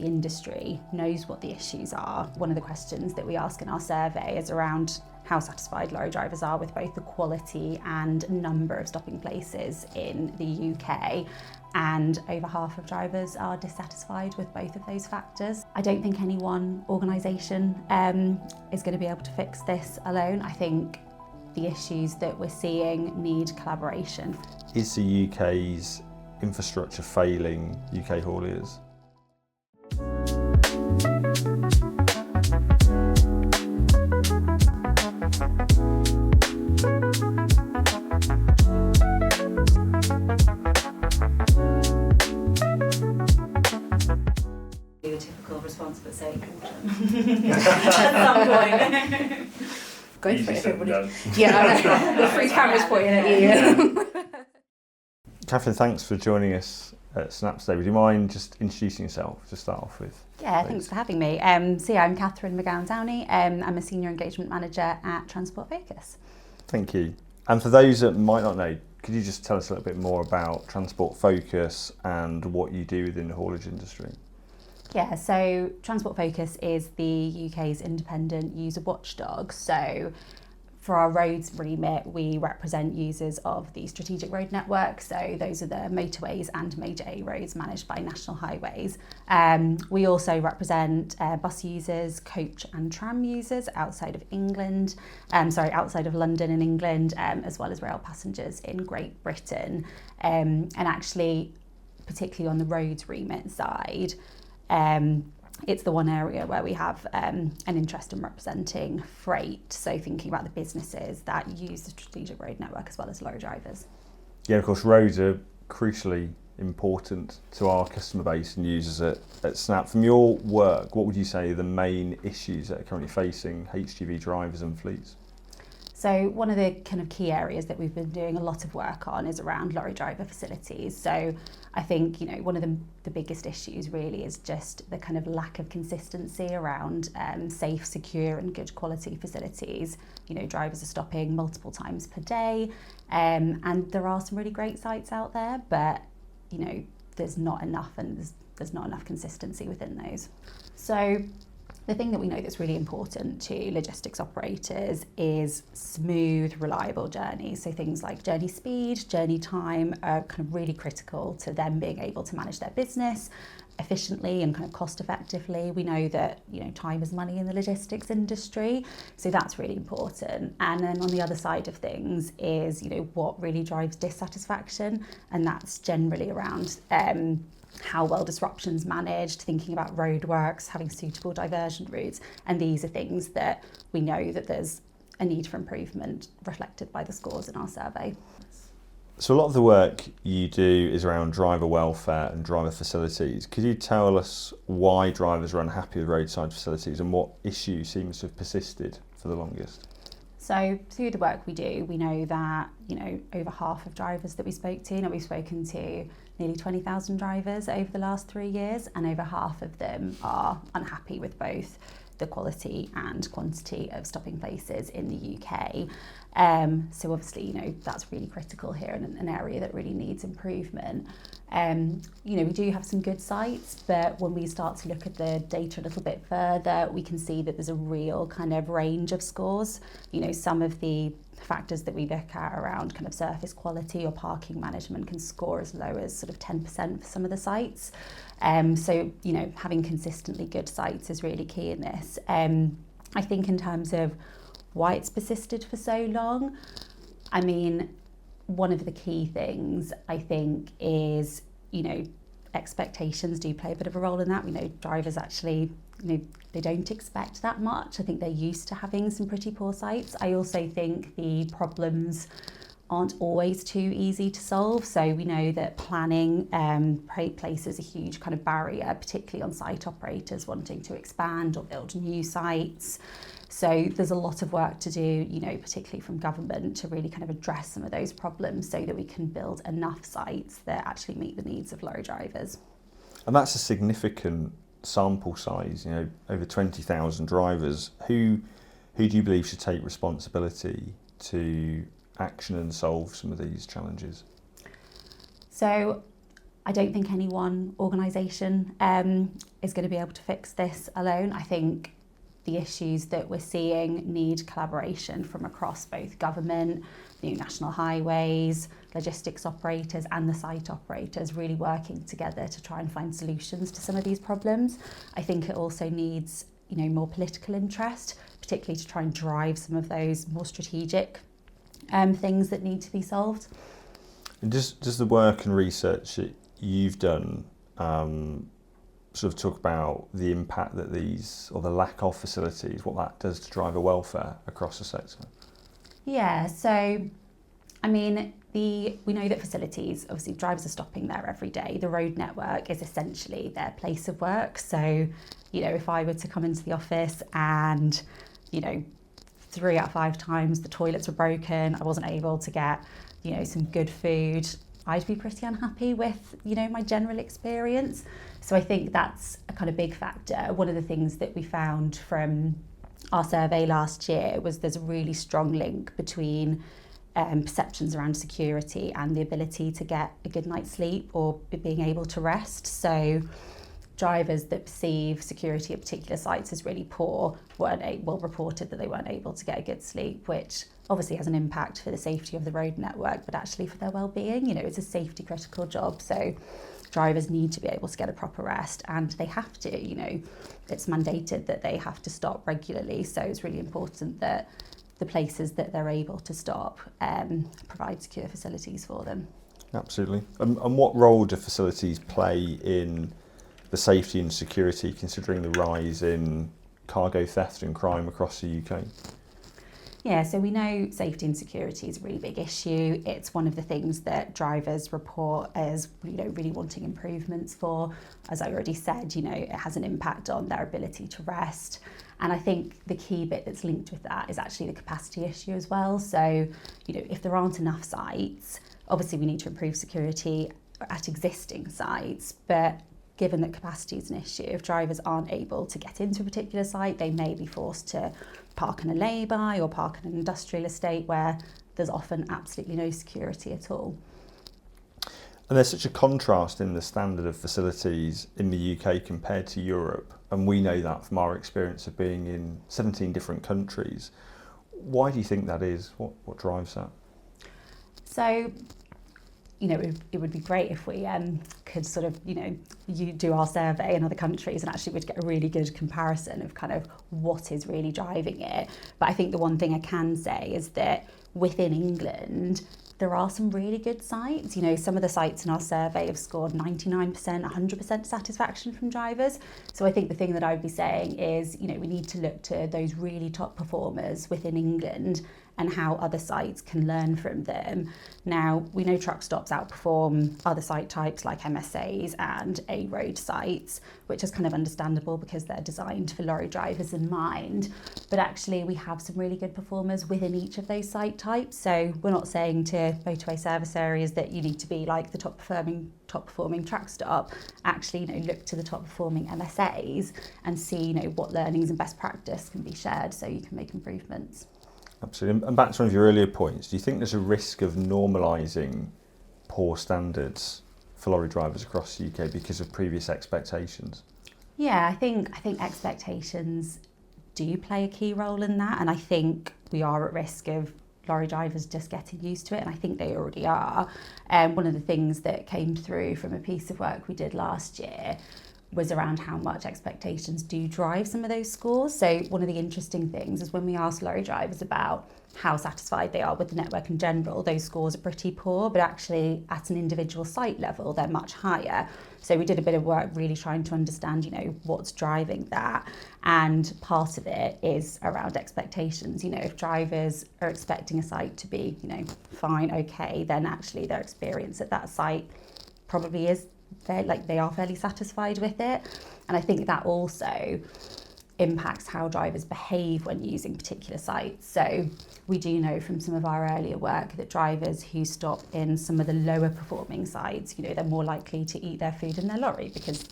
industry knows what the issues are. One of the questions that we ask in our survey is around how satisfied lorry drivers are with both the quality and number of stopping places in the UK. And over half of drivers are dissatisfied with both of those factors. I don't think any one organisation is going to be able to fix this alone. I think the issues that we're seeing need collaboration. Is the UK's infrastructure failing UK hauliers? A typical response, but say at some point. Go for it, everybody. Yeah, the three cameras pointing at you. Catherine, thanks for joining us at Snap today. Would you mind just introducing yourself to start off with? Yeah, thanks for having me. I'm Katherine McGowan-Downey. I'm a Senior Engagement Manager at Transport Focus. Thank you. And for those that might not know, could you just tell us a little bit more about Transport Focus and what you do within the haulage industry? Yeah, so Transport Focus is the UK's independent user watchdog. So for our roads remit, we represent users of the strategic road network. So those are the motorways and major A roads managed by National Highways. We also represent bus users, coach and tram users outside of outside of London and England, as well as rail passengers in Great Britain. And actually, particularly on the roads remit side, it's the one area where we have an interest in representing freight, so thinking about the businesses that use the strategic road network as well as lorry drivers. Yeah, of course, roads are crucially important to our customer base and users at Snap. From your work, what would you say are the main issues that are currently facing HGV drivers and fleets? So one of the kind of key areas that we've been doing a lot of work on is around lorry driver facilities. So I think, one of the biggest issues really is just the kind of lack of consistency around safe, secure and good quality facilities. Drivers are stopping multiple times per day, and there are some really great sites out there, but there's not enough, and there's not enough consistency within those. So the thing that we know that's really important to logistics operators is smooth, reliable journeys. So things like journey speed, journey time are kind of really critical to them being able to manage their business efficiently and kind of cost effectively. We know that, time is money in the logistics industry, so that's really important. And then on the other side of things is, what really drives dissatisfaction, and that's generally around how well disruption's managed, thinking about roadworks, having suitable diversion routes, and these are things that we know that there's a need for improvement, reflected by the scores in our survey. So a lot of the work you do is around driver welfare and driver facilities. Could you tell us why drivers are unhappy with roadside facilities and what issue seems to have persisted for the longest? So through the work we do, we know that, over half of drivers that we spoke to, we've spoken to nearly 20,000 drivers over the last 3 years, and over half of them are unhappy with both the quality and quantity of stopping places in the UK. So obviously, that's really critical here and an area that really needs improvement. We do have some good sites, but when we start to look at the data a little bit further, we can see that there's a real kind of range of scores. Some of the factors that we look at around kind of surface quality or parking management can score as low as sort of 10% for some of the sites. So, having consistently good sites is really key in this. I think in terms of why it's persisted for so long, one of the key things I think is, expectations do play a bit of a role in that. We know drivers actually, they don't expect that much. I think they're used to having some pretty poor sites. I also think the problems aren't always too easy to solve. So we know that planning places a huge kind of barrier, particularly on site operators wanting to expand or build new sites. So there's a lot of work to do, particularly from government, to really kind of address some of those problems so that we can build enough sites that actually meet the needs of lorry drivers. And that's a significant sample size, over 20,000 drivers. Who do you believe should take responsibility to action and solve some of these challenges? So I don't think any one organisation is going to be able to fix this alone. I think the issues that we're seeing need collaboration from across both government, the National Highways, logistics operators and the site operators really working together to try and find solutions to some of these problems. I think it also needs, more political interest, particularly to try and drive some of those more strategic things that need to be solved. And does the work and research that you've done sort of talk about the impact that these, or the lack of facilities, what that does to driver welfare across the sector? Yeah, so we know that facilities, obviously drivers are stopping there every day. The road network is essentially their place of work. So, if I were to come into the office and, 3 out of 5 times the toilets were broken, I wasn't able to get, some good food, I'd be pretty unhappy with, my general experience. So I think that's a kind of big factor. One of the things that we found from our survey last year was there's a really strong link between perceptions around security and the ability to get a good night's sleep or being able to rest. So drivers that perceive security at particular sites as really poor reported that they weren't able to get a good sleep, which obviously has an impact for the safety of the road network, but actually for their well-being. It's a safety critical job, so drivers need to be able to get a proper rest, and they have to, it's mandated that they have to stop regularly. So it's really important that the places that they're able to stop provide secure facilities for them. Absolutely. And what role do facilities play in the safety and security, considering the rise in cargo theft and crime across the UK? Yeah, so we know safety and security is a really big issue. It's one of the things that drivers report as, really wanting improvements for. As I already said, it has an impact on their ability to rest. And I think the key bit that's linked with that is actually the capacity issue as well. So, if there aren't enough sites, obviously we need to improve security at existing sites, but given that capacity is an issue, if drivers aren't able to get into a particular site, they may be forced to park in a lay-by or park in an industrial estate where there's often absolutely no security at all. And there's such a contrast in the standard of facilities in the UK compared to Europe, and we know that from our experience of being in 17 different countries. Why do you think that is? What drives that? So, it would be great if we could sort of, you do our survey in other countries and actually we'd get a really good comparison of kind of what is really driving it. But I think the one thing I can say is that within England, there are some really good sites. Some of the sites in our survey have scored 99%, 100% satisfaction from drivers. So I think the thing that I would be saying is, we need to look to those really top performers within England and how other sites can learn from them. Now, we know truck stops outperform other site types like MSAs and A-road sites, which is kind of understandable because they're designed for lorry drivers in mind. But actually, we have some really good performers within each of those site types. So we're not saying to motorway service areas that you need to be like the top performing truck stop. Actually, look to the top performing MSAs and see, what learnings and best practice can be shared so you can make improvements. Absolutely. And back to one of your earlier points, do you think there's a risk of normalising poor standards for lorry drivers across the UK because of previous expectations? Yeah, I think expectations do play a key role in that, and I think we are at risk of lorry drivers just getting used to it, and I think they already are. One of the things that came through from a piece of work we did last year was around how much expectations do drive some of those scores. So one of the interesting things is when we ask lorry drivers about how satisfied they are with the network in general, those scores are pretty poor, but actually at an individual site level, they're much higher. So we did a bit of work really trying to understand, what's driving that. And part of it is around expectations. If drivers are expecting a site to be, fine, okay, then actually their experience at that site probably is they are fairly satisfied with it. And I think that also impacts how drivers behave when using particular sites. So we do know from some of our earlier work that drivers who stop in some of the lower performing sites, they're more likely to eat their food in their lorry because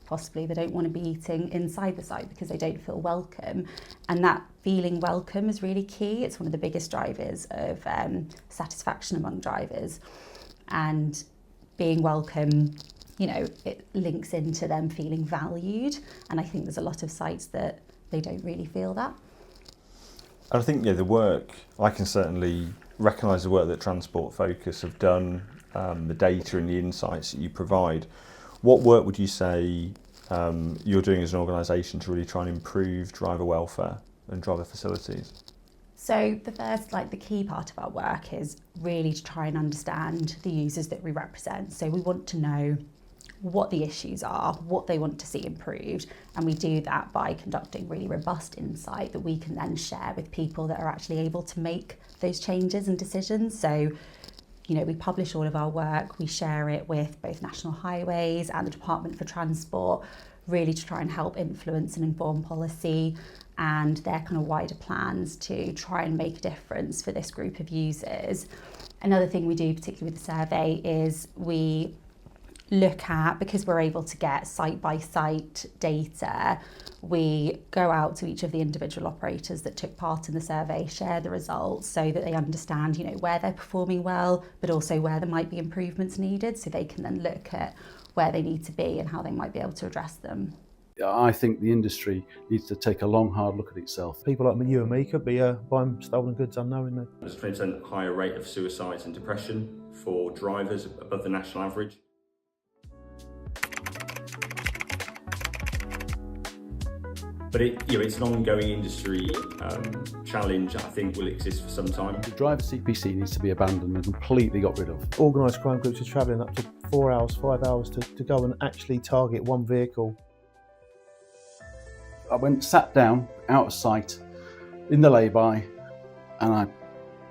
possibly they don't want to be eating inside the site because they don't feel welcome. And that feeling welcome is really key. It's one of the biggest drivers of satisfaction among drivers. And being welcome, it links into them feeling valued. And I think there's a lot of sites that they don't really feel that. And I think, the work, I can certainly recognise the work that Transport Focus have done, the data and the insights that you provide. What work would you say you're doing as an organisation to really try and improve driver welfare and driver facilities? So the first, the key part of our work is really to try and understand the users that we represent. So we want to know what the issues are, what they want to see improved, and we do that by conducting really robust insight that we can then share with people that are actually able to make those changes and decisions. So, we publish all of our work, we share it with both National Highways and the Department for Transport, really to try and help influence and inform policy and their kind of wider plans to try and make a difference for this group of users. Another thing we do, particularly with the survey, is we look at, because we're able to get site-by-site data, we go out to each of the individual operators that took part in the survey, share the results so that they understand, where they're performing well, but also where there might be improvements needed, so they can then look at where they need to be and how they might be able to address them. I think the industry needs to take a long, hard look at itself. People like you and me could be buying stolen goods unknowingly. There's a 20% higher rate of suicides and depression for drivers above the national average. But it's an ongoing industry challenge that I think will exist for some time. The driver CPC needs to be abandoned and completely got rid of. Organised crime groups are travelling up to 4 hours, 5 hours to go and actually target one vehicle. I went, sat down, out of sight, in the lay-by, and I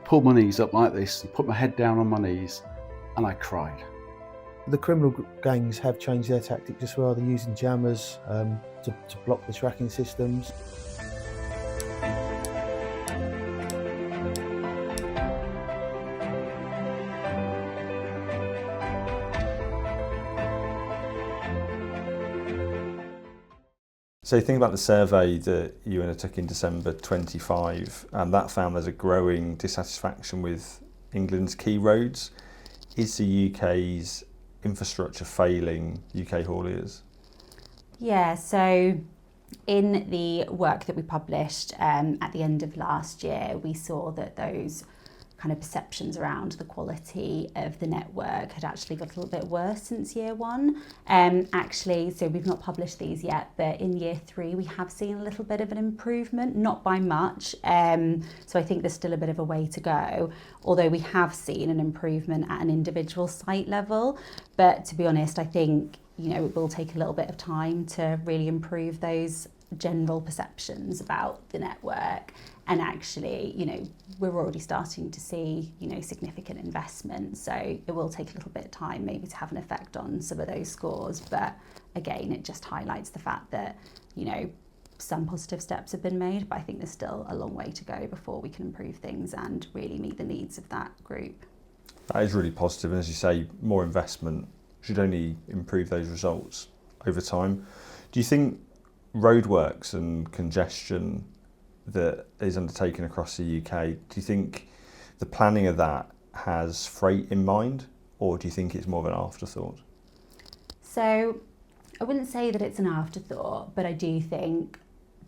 pulled my knees up like this and put my head down on my knees, and I cried. The criminal gangs have changed their tactics as well. They're using jammers to block the tracking systems. So think about the survey that you undertook in December 25, and that found there's a growing dissatisfaction with England's key roads. Is the UK's infrastructure failing UK hauliers? Yeah, so in the work that we published at the end of last year, we saw that those kind of perceptions around the quality of the network had actually got a little bit worse since year one. So we've not published these yet, but in year 3 we have seen a little bit of an improvement, not by much. So I think there's still a bit of a way to go, although we have seen an improvement at an individual site level. But to be honest, I think it will take a little bit of time to really improve those general perceptions about the network. And actually, we're already starting to see, significant investment. So it will take a little bit of time maybe to have an effect on some of those scores. But again, it just highlights the fact that, some positive steps have been made, but I think there's still a long way to go before we can improve things and really meet the needs of that group. That is really positive. And as you say, more investment should only improve those results over time. Do you think roadworks and congestion that is undertaken across the UK, do you think the planning of that has freight in mind, or do you think it's more of an afterthought? So I wouldn't say that it's an afterthought, but I do think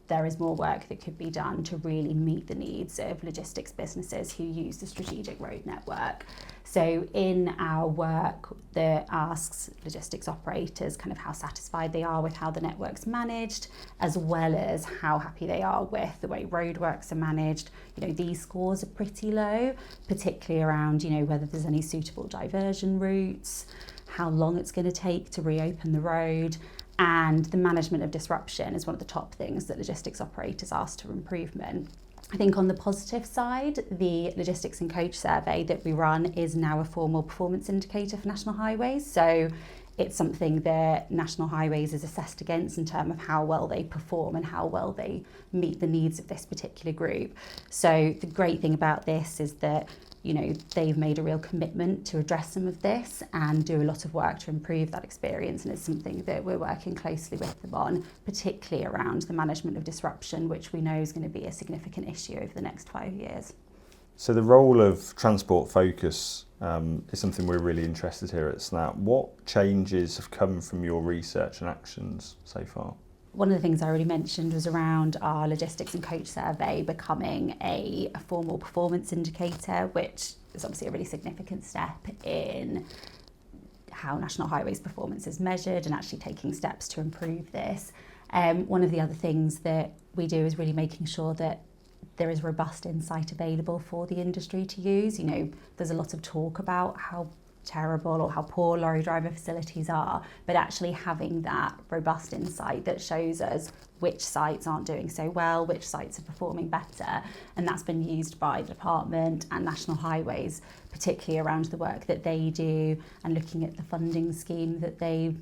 there is more work that could be done to really meet the needs of logistics businesses who use the strategic road network. So in our work that asks logistics operators kind of how satisfied they are with how the network's managed, as well as how happy they are with the way roadworks are managed, these scores are pretty low, particularly around, whether there's any suitable diversion routes, how long it's going to take to reopen the road. And the management of disruption is one of the top things that logistics operators ask for improvement. I think on the positive side, the logistics and coach survey that we run is now a formal performance indicator for National Highways. So it's something that National Highways is assessed against in terms of how well they perform and how well they meet the needs of this particular group. So the great thing about this is that they've made a real commitment to address some of this and do a lot of work to improve that experience, and it's something that we're working closely with them on, particularly around the management of disruption, which we know is going to be a significant issue over the next 5 years. So the role of transport focus is something we're really interested here at SNAP. What changes have come from your research and actions so far? One of the things I already mentioned was around our logistics and coach survey becoming a formal performance indicator, which is obviously a really significant step in how National Highways performance is measured and actually taking steps to improve this. One of the other things that we do is really making sure that there is robust insight available for the industry to use. You know, there's a lot of talk about how terrible or how poor lorry driver facilities are, but actually having that robust insight that shows us which sites aren't doing so well, which sites are performing better, and that's been used by the department and National Highways, particularly around the work that they do and looking at the funding scheme that they've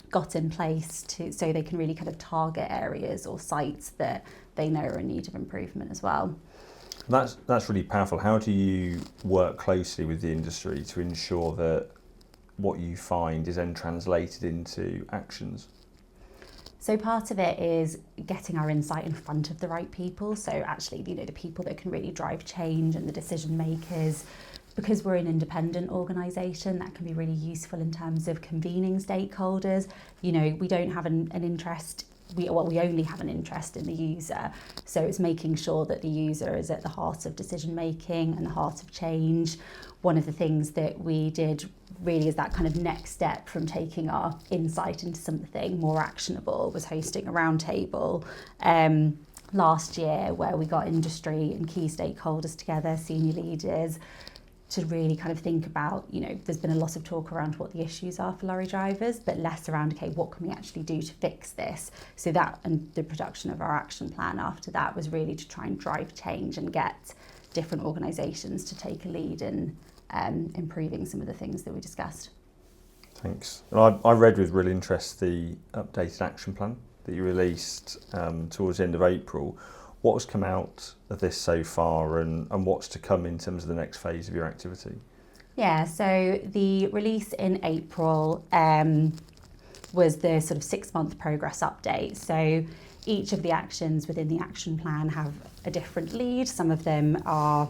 got in place so they can really kind of target areas or sites that they know are in need of improvement as well. That's really powerful. How do you work closely with the industry to ensure that what you find is then translated into actions? So part of it is getting our insight in front of the right people. So actually, you know, the people that can really drive change and the decision makers. Because we're an independent organisation, that can be really useful in terms of convening stakeholders. You know, we don't have an interest. We only have an interest in the user, so it's making sure that the user is at the heart of decision making and the heart of change. One of the things that we did really is that kind of next step from taking our insight into something more actionable was hosting a roundtable last year where we got industry and key stakeholders together, senior leaders, to really kind of think about, you know, there's been a lot of talk around what the issues are for lorry drivers, but less around, okay, what can we actually do to fix this? So that, and the production of our action plan after that was really to try and drive change and get different organisations to take a lead in improving some of the things that we discussed. Thanks. Well, I read with real interest the updated action plan that you released towards the end of April. What has come out of this so far and what's to come in terms of the next phase of your activity? Yeah, so the release in April was the sort of 6-month progress update. So each of the actions within the action plan have a different lead. Some of them are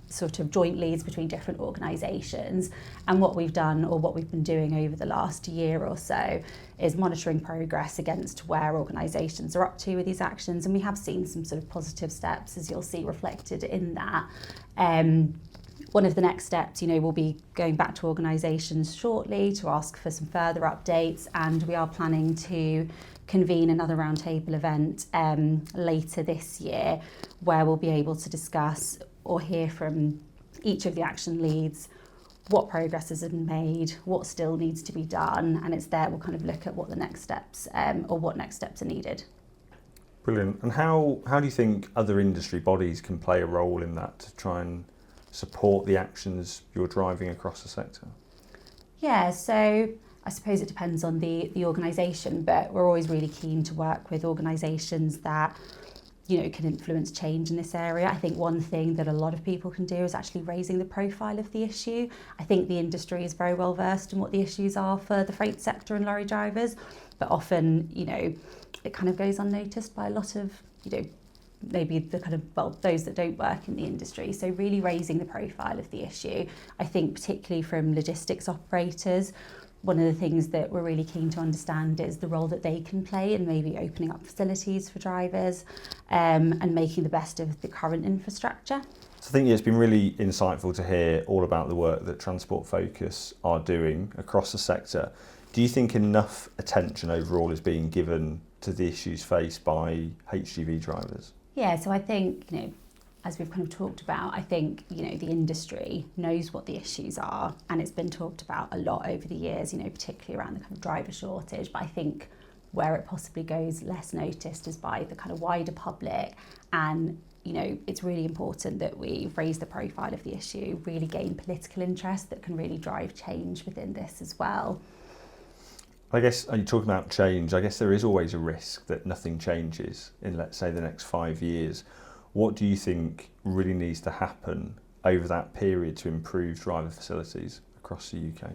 sort of joint leads between different organisations, and what we've done or what we've been doing over the last year or so is monitoring progress against where organisations are up to with these actions, and we have seen some sort of positive steps, as you'll see reflected in that. One of the next steps, you know, will be going back to organisations shortly to ask for some further updates, and we are planning to convene another roundtable event later this year where we'll be able to discuss or hear from each of the action leads what progress has been made, what still needs to be done, and it's there we'll kind of look at what the next steps or what next steps are needed. Brilliant. And how do you think other industry bodies can play a role in that to try and support the actions you're driving across the sector? Yeah, so I suppose it depends on the organisation, but we're always really keen to work with organisations that, you know, can influence change in this area. I think one thing that a lot of people can do is actually raising the profile of the issue. I think the industry is very well versed in what the issues are for the freight sector and lorry drivers, but often, you know, it kind of goes unnoticed by a lot of, you know, maybe the kind of, well, those that don't work in the industry. So really raising the profile of the issue. I think particularly from logistics operators, one of the things that we're really keen to understand is the role that they can play in maybe opening up facilities for drivers and making the best of the current infrastructure. So I think it's been really insightful to hear all about the work that Transport Focus are doing across the sector. Do you think enough attention overall is being given to the issues faced by HGV drivers? Yeah, so I think, you know, as we've kind of talked about, I think, you know, the industry knows what the issues are, and it's been talked about a lot over the years, you know, particularly around the kind of driver shortage. But I think where it possibly goes less noticed is by the kind of wider public. And, you know, it's really important that we raise the profile of the issue, really gain political interest that can really drive change within this as well. I guess, are you talking about change? I guess there is always a risk that nothing changes in, let's say, the next 5 years. What do you think really needs to happen over that period to improve driver facilities across the UK?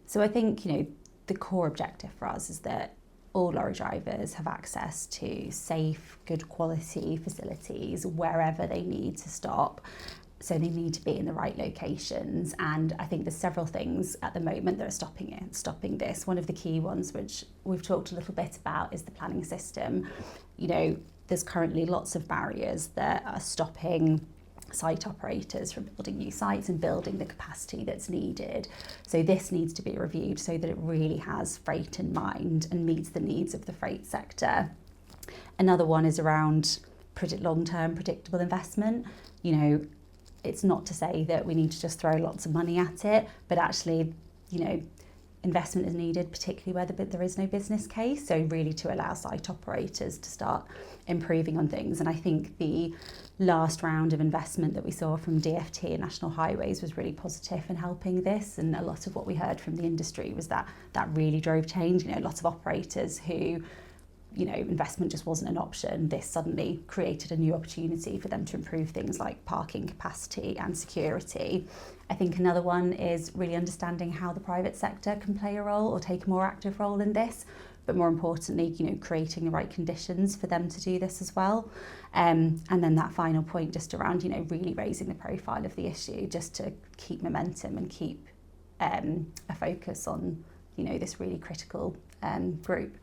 So I think, you know, the core objective for us is that all lorry drivers have access to safe, good quality facilities wherever they need to stop. So they need to be in the right locations, and I think there's several things at the moment that are stopping this. One of the key ones, which we've talked a little bit about, is the planning system. You know, there's currently lots of barriers that are stopping site operators from building new sites and building the capacity that's needed. So this needs to be reviewed so that it really has freight in mind and meets the needs of the freight sector. Another one is around long-term predictable investment. You know, it's not to say that we need to just throw lots of money at it, but actually, you know, investment is needed, particularly where there is no business case. So really to allow site operators to start improving on things. And I think the last round of investment that we saw from DFT and National Highways was really positive in helping this. And a lot of what we heard from the industry was that really drove change. You know, lots of operators who, you know, investment just wasn't an option. This suddenly created a new opportunity for them to improve things like parking capacity and security. I think another one is really understanding how the private sector can play a role or take a more active role in this, but more importantly, you know, creating the right conditions for them to do this as well. And then that final point just around, you know, really raising the profile of the issue, just to keep momentum and keep a focus on, you know, this really critical group.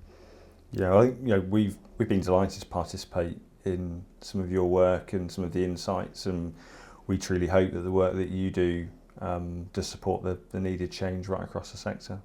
Yeah, I think, you know, we've been delighted to participate in some of your work and some of the insights, and we truly hope that the work that you do does support the needed change right across the sector.